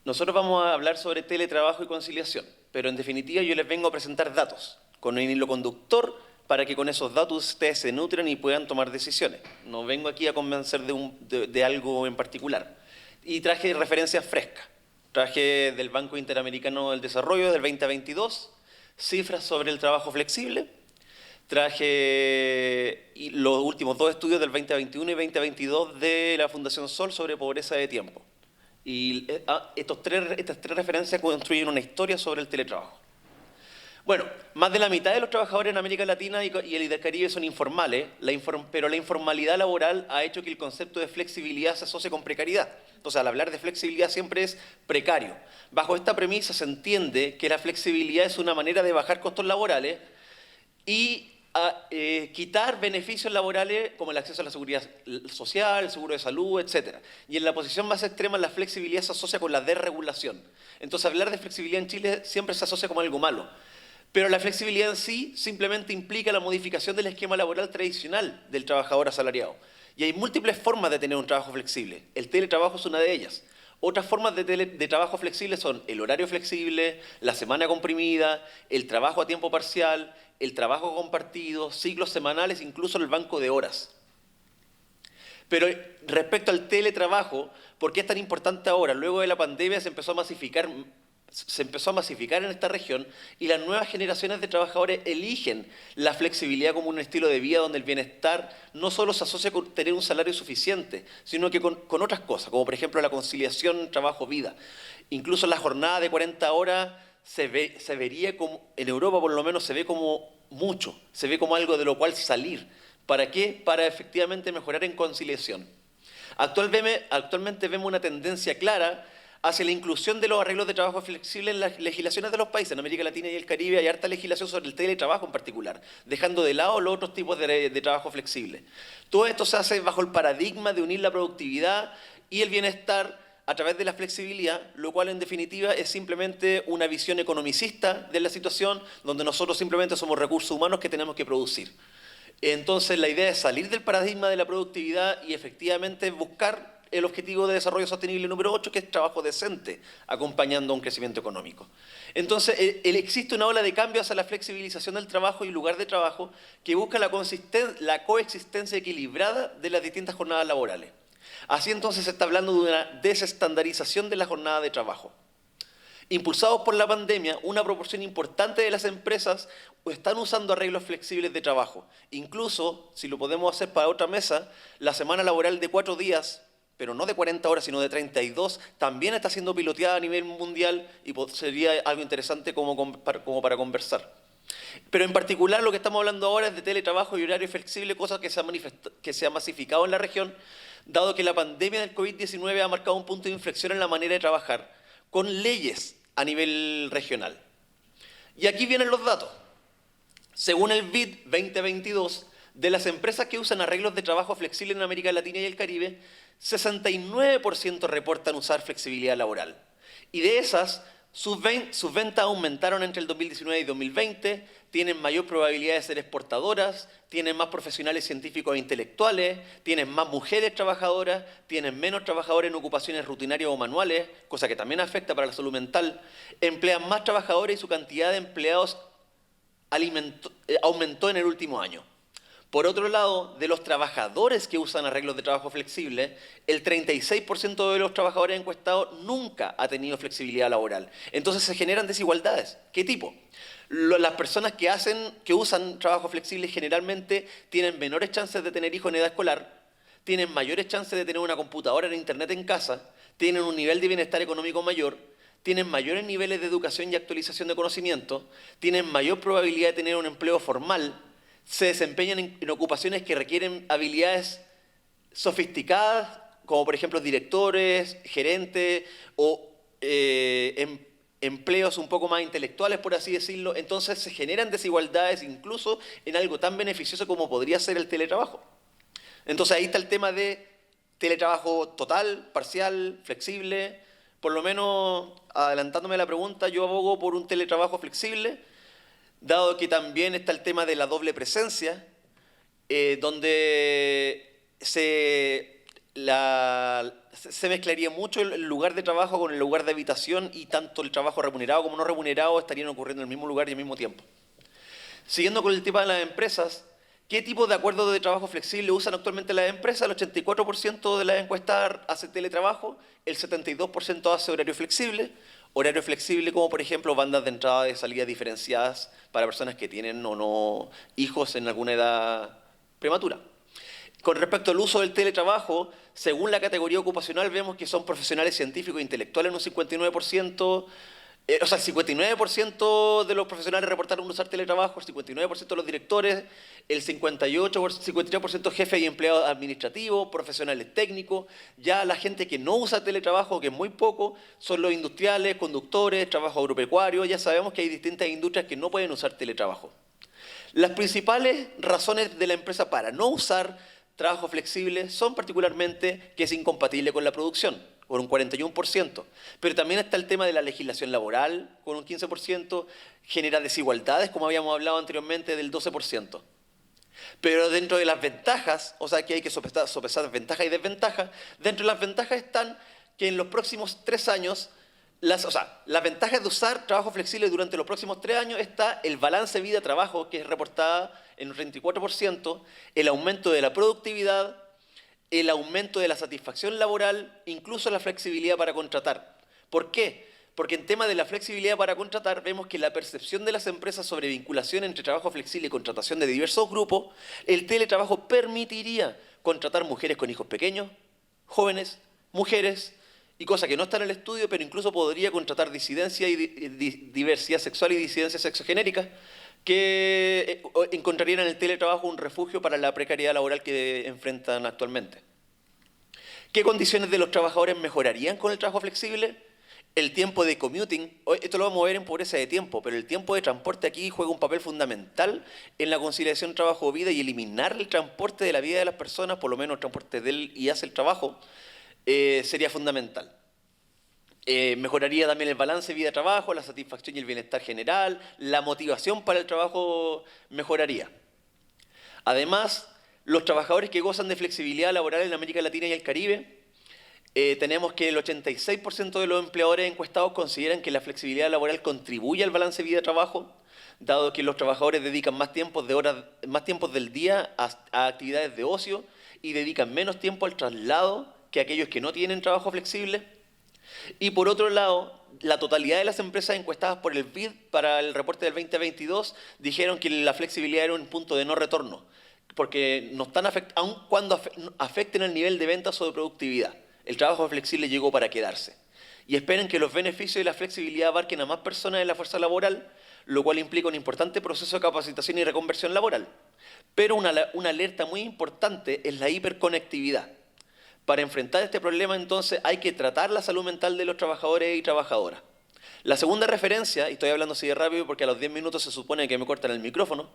Nosotros vamos a hablar sobre teletrabajo y conciliación, pero en definitiva yo les vengo a presentar datos con un hilo conductor para que con esos datos ustedes se nutran y puedan tomar decisiones. No vengo aquí a convencer de algo en particular. Y traje referencias frescas. Traje del Banco Interamericano del Desarrollo del 2022, cifras sobre el trabajo flexible. Traje los últimos dos estudios del 2021 y 2022 de la Fundación Sol sobre pobreza de tiempo. Y estas tres referencias construyen una historia sobre el teletrabajo. Bueno, más de la mitad de los trabajadores en América Latina y el Caribe son informales, pero la informalidad laboral ha hecho que el concepto de flexibilidad se asocie con precariedad. Entonces, al hablar de flexibilidad siempre es precario. Bajo esta premisa se entiende que la flexibilidad es una manera de bajar costos laborales y quitar beneficios laborales como el acceso a la seguridad social, el seguro de salud, etc. Y en la posición más extrema la flexibilidad se asocia con la desregulación. Entonces hablar de flexibilidad en Chile siempre se asocia como algo malo. Pero la flexibilidad en sí simplemente implica la modificación del esquema laboral tradicional del trabajador asalariado. Y hay múltiples formas de tener un trabajo flexible. El teletrabajo es una de ellas. Otras formas de trabajo flexible son el horario flexible, la semana comprimida, el trabajo a tiempo parcial, el trabajo compartido, ciclos semanales, incluso el banco de horas. Pero respecto al teletrabajo, ¿por qué es tan importante ahora? Luego de la pandemia se empezó a masificar en esta región y las nuevas generaciones de trabajadores eligen la flexibilidad como un estilo de vida donde el bienestar no solo se asocia con tener un salario suficiente, sino que con otras cosas, como por ejemplo la conciliación trabajo-vida. Incluso la jornada de 40 horas se vería como, en Europa por lo menos se ve como mucho, se ve como algo de lo cual salir. ¿Para qué? Para efectivamente mejorar en conciliación. Actualmente vemos una tendencia clara hacia la inclusión de los arreglos de trabajo flexible en las legislaciones de los países. En América Latina y el Caribe hay harta legislación sobre el teletrabajo en particular, dejando de lado los otros tipos de trabajo flexible. Todo esto se hace bajo el paradigma de unir la productividad y el bienestar a través de la flexibilidad, lo cual en definitiva es simplemente una visión economicista de la situación, donde nosotros simplemente somos recursos humanos que tenemos que producir. Entonces la idea es salir del paradigma de la productividad y efectivamente buscar el objetivo de desarrollo sostenible número 8, que es trabajo decente, acompañando a un crecimiento económico. Entonces, existe una ola de cambio hacia la flexibilización del trabajo y lugar de trabajo que busca la coexistencia equilibrada de las distintas jornadas laborales. Así entonces se está hablando de una desestandarización de la jornada de trabajo. Impulsados por la pandemia, una proporción importante de las empresas están usando arreglos flexibles de trabajo. Incluso, si lo podemos hacer para otra mesa, la semana laboral de 4 días, pero no de 40 horas, sino de 32, también está siendo piloteada a nivel mundial y sería algo interesante como para conversar. Pero en particular lo que estamos hablando ahora es de teletrabajo y horario flexible, cosa que se ha masificado en la región, dado que la pandemia del COVID-19 ha marcado un punto de inflexión en la manera de trabajar, con leyes a nivel regional. Y aquí vienen los datos. Según el BID 2022, de las empresas que usan arreglos de trabajo flexible en América Latina y el Caribe, 69% reportan usar flexibilidad laboral. Y de esas, sus ventas aumentaron entre el 2019 y 2020, tienen mayor probabilidad de ser exportadoras, tienen más profesionales científicos e intelectuales, tienen más mujeres trabajadoras, tienen menos trabajadores en ocupaciones rutinarias o manuales, cosa que también afecta para la salud mental, emplean más trabajadores y su cantidad de empleados aumentó en el último año. Por otro lado, de los trabajadores que usan arreglos de trabajo flexible, el 36% de los trabajadores encuestados nunca ha tenido flexibilidad laboral. Entonces se generan desigualdades. ¿Qué tipo? Las personas que usan trabajo flexible generalmente tienen menores chances de tener hijos en edad escolar, tienen mayores chances de tener una computadora en internet en casa, tienen un nivel de bienestar económico mayor, tienen mayores niveles de educación y actualización de conocimiento, tienen mayor probabilidad de tener un empleo formal, se desempeñan en ocupaciones que requieren habilidades sofisticadas, como por ejemplo directores, gerentes o empleos un poco más intelectuales, por así decirlo. Entonces se generan desigualdades incluso en algo tan beneficioso como podría ser el teletrabajo. Entonces ahí está el tema de teletrabajo total, parcial, flexible. Por lo menos, adelantándome a la pregunta, yo abogo por un teletrabajo flexible, dado que también está el tema de la doble presencia, donde se mezclaría mucho el lugar de trabajo con el lugar de habitación y tanto el trabajo remunerado como no remunerado estarían ocurriendo en el mismo lugar y al mismo tiempo. Siguiendo con el tema de las empresas, ¿qué tipo de acuerdo de trabajo flexible usan actualmente las empresas? El 84% de las encuestadas hace teletrabajo, el 72% hace horario flexible como por ejemplo bandas de entrada y de salida diferenciadas para personas que tienen o no hijos en alguna edad prematura. Con respecto al uso del teletrabajo, según la categoría ocupacional vemos que son profesionales científicos e intelectuales en un 59%, el 59% de los profesionales reportaron usar teletrabajo, el 59% de los directores, el 53% jefes y empleados administrativos, profesionales técnicos. Ya la gente que no usa teletrabajo, que es muy poco, son los industriales, conductores, trabajo agropecuario. Ya sabemos que hay distintas industrias que no pueden usar teletrabajo. Las principales razones de la empresa para no usar trabajo flexible son particularmente que es incompatible con la producción, con un 41%. Pero también está el tema de la legislación laboral, con un 15%, genera desigualdades, como habíamos hablado anteriormente, del 12%. Pero dentro de las ventajas, o sea que hay que sopesar ventajas y desventajas, dentro de las ventajas están que en los próximos 3 años, las ventajas de usar trabajo flexible durante los próximos 3 años está el balance vida-trabajo, que es reportada en un 34%, el aumento de la productividad, el aumento de la satisfacción laboral, incluso la flexibilidad para contratar. ¿Por qué? Porque en tema de la flexibilidad para contratar vemos que la percepción de las empresas sobre vinculación entre trabajo flexible y contratación de diversos grupos, el teletrabajo permitiría contratar mujeres con hijos pequeños, jóvenes, mujeres, y cosa que no está en el estudio, pero incluso podría contratar disidencia y diversidad sexual y disidencia sexogenérica, que encontrarían en el teletrabajo un refugio para la precariedad laboral que enfrentan actualmente. ¿Qué condiciones de los trabajadores mejorarían con el trabajo flexible? El tiempo de commuting, esto lo vamos a ver en pobreza de tiempo, pero el tiempo de transporte aquí juega un papel fundamental en la conciliación trabajo-vida y eliminar el transporte de la vida de las personas, por lo menos el transporte del y hacia el trabajo, sería fundamental. Mejoraría también el balance vida-trabajo, la satisfacción y el bienestar general, la motivación para el trabajo mejoraría. Además, los trabajadores que gozan de flexibilidad laboral en América Latina y el Caribe, tenemos que el 86% de los empleadores encuestados consideran que la flexibilidad laboral contribuye al balance vida-trabajo, dado que los trabajadores dedican más tiempos del día a actividades de ocio y dedican menos tiempo al traslado que aquellos que no tienen trabajo flexible. Y por otro lado, la totalidad de las empresas encuestadas por el BID para el reporte del 2022 dijeron que la flexibilidad era un punto de no retorno, porque no están aun cuando afecten el nivel de ventas o de productividad. El trabajo flexible llegó para quedarse. Y esperan que los beneficios de la flexibilidad abarquen a más personas en la fuerza laboral, lo cual implica un importante proceso de capacitación y reconversión laboral. Pero una alerta muy importante es la hiperconectividad. Para enfrentar este problema, entonces, hay que tratar la salud mental de los trabajadores y trabajadoras. La segunda referencia, y estoy hablando así de rápido porque a los 10 minutos se supone que me cortan el micrófono,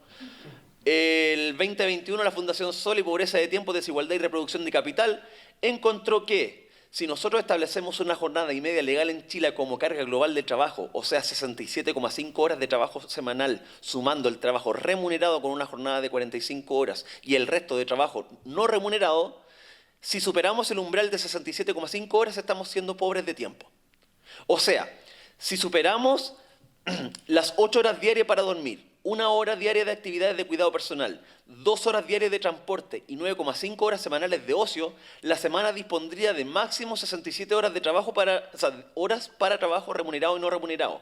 el 2021 la Fundación Sol y Pobreza de Tiempo, Desigualdad y Reproducción de Capital encontró que si nosotros establecemos una jornada y media legal en Chile como carga global de trabajo, o sea, 67,5 horas de trabajo semanal, sumando el trabajo remunerado con una jornada de 45 horas y el resto de trabajo no remunerado, si superamos el umbral de 67,5 horas, estamos siendo pobres de tiempo. O sea, si superamos las 8 horas diarias para dormir, 1 hora diaria de actividades de cuidado personal, 2 horas diarias de transporte y 9,5 horas semanales de ocio, la semana dispondría de máximo 67 horas de trabajo horas para trabajo remunerado y no remunerado.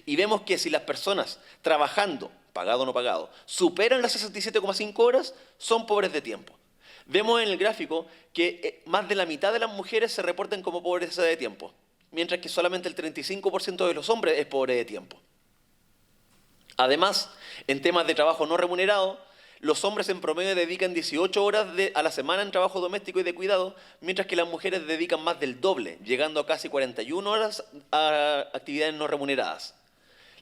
Y vemos que si las personas trabajando, pagado o no pagado, superan las 67,5 horas, son pobres de tiempo. Vemos en el gráfico que más de la mitad de las mujeres se reportan como pobreza de tiempo, mientras que solamente el 35% de los hombres es pobre de tiempo. Además, en temas de trabajo no remunerado, los hombres en promedio dedican 18 horas a la semana en trabajo doméstico y de cuidado, mientras que las mujeres dedican más del doble, llegando a casi 41 horas a actividades no remuneradas.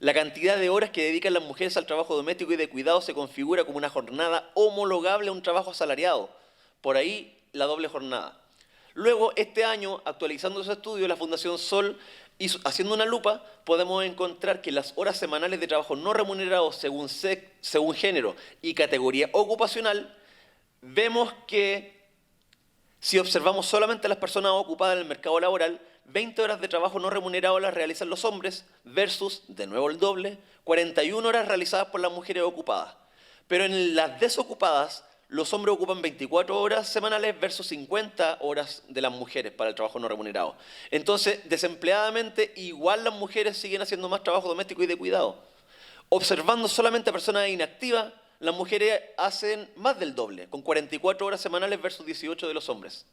La cantidad de horas que dedican las mujeres al trabajo doméstico y de cuidado se configura como una jornada homologable a un trabajo asalariado. Por ahí la doble jornada. Luego, este año, actualizando ese estudio, la Fundación Sol, haciendo una lupa, podemos encontrar que las horas semanales de trabajo no remunerados según género y categoría ocupacional, vemos que Si observamos solamente a las personas ocupadas en el mercado laboral, 20 horas de trabajo no remunerado las realizan los hombres versus, de nuevo el doble, 41 horas realizadas por las mujeres ocupadas. Pero en las desocupadas, los hombres ocupan 24 horas semanales versus 50 horas de las mujeres para el trabajo no remunerado. Entonces, desempleadamente, igual las mujeres siguen haciendo más trabajo doméstico y de cuidado. Observando solamente a personas inactivas, las mujeres hacen más del doble, con 44 horas semanales versus 18 de los hombres.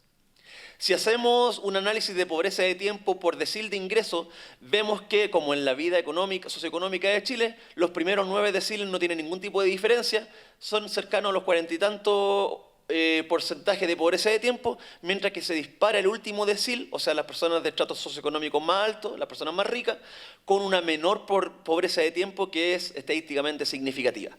Si hacemos un análisis de pobreza de tiempo por decil de ingreso, vemos que, como en la vida económica, socioeconómica de Chile, los primeros 9 deciles no tienen ningún tipo de diferencia, son cercanos a los 40 y tantos porcentaje de pobreza de tiempo, mientras que se dispara el último decil, o sea, las personas de estratos socioeconómicos más altos, las personas más ricas, con una menor pobreza de tiempo que es estadísticamente significativa.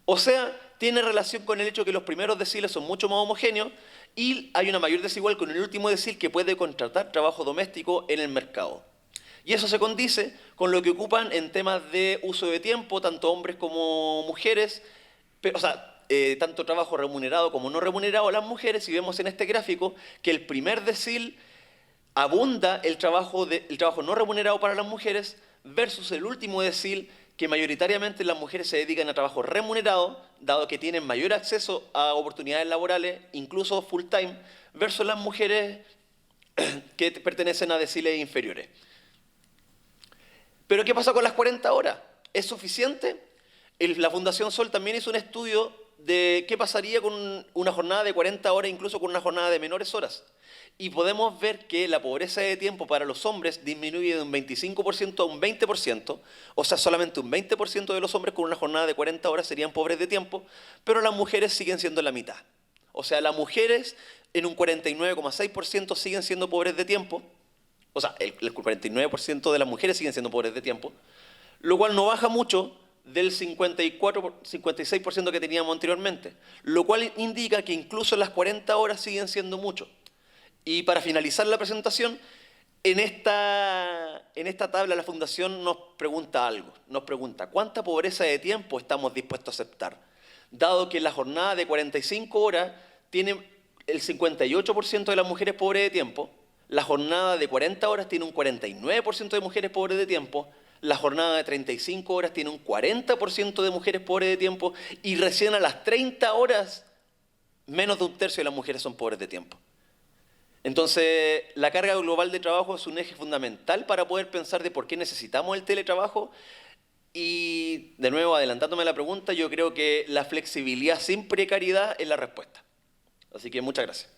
O sea, tiene relación con el hecho que los primeros deciles son mucho más homogéneos y hay una mayor desigualdad con el último decil que puede contratar trabajo doméstico en el mercado. Y eso se condice con lo que ocupan en temas de uso de tiempo, tanto hombres como mujeres, o sea, tanto trabajo remunerado como no remunerado las mujeres, y vemos en este gráfico que el primer decil abunda el trabajo no remunerado para las mujeres versus el último decil que mayoritariamente las mujeres se dedican a trabajo remunerado, dado que tienen mayor acceso a oportunidades laborales, incluso full time, versus las mujeres que pertenecen a deciles inferiores. ¿Pero qué pasa con las 40 horas? ¿Es suficiente? La Fundación Sol también hizo un estudio de qué pasaría con una jornada de 40 horas, incluso con una jornada de menores horas. Y podemos ver que la pobreza de tiempo para los hombres disminuye de un 25% a un 20%, o sea, solamente un 20% de los hombres con una jornada de 40 horas serían pobres de tiempo, pero las mujeres siguen siendo la mitad. O sea, las mujeres en un 49,6% siguen siendo pobres de tiempo, o sea, el 49% de las mujeres siguen siendo pobres de tiempo, lo cual no baja mucho del 56% que teníamos anteriormente, lo cual indica que incluso las 40 horas siguen siendo mucho. Y para finalizar la presentación, en esta tabla la Fundación nos pregunta algo, nos pregunta ¿cuánta pobreza de tiempo estamos dispuestos a aceptar? Dado que la jornada de 45 horas tiene el 58% de las mujeres pobres de tiempo, la jornada de 40 horas tiene un 49% de mujeres pobres de tiempo, la jornada de 35 horas tiene un 40% de mujeres pobres de tiempo y recién a las 30 horas menos de un tercio de las mujeres son pobres de tiempo. Entonces, la carga global de trabajo es un eje fundamental para poder pensar de por qué necesitamos el teletrabajo y, de nuevo, adelantándome a la pregunta, yo creo que la flexibilidad sin precariedad es la respuesta. Así que muchas gracias.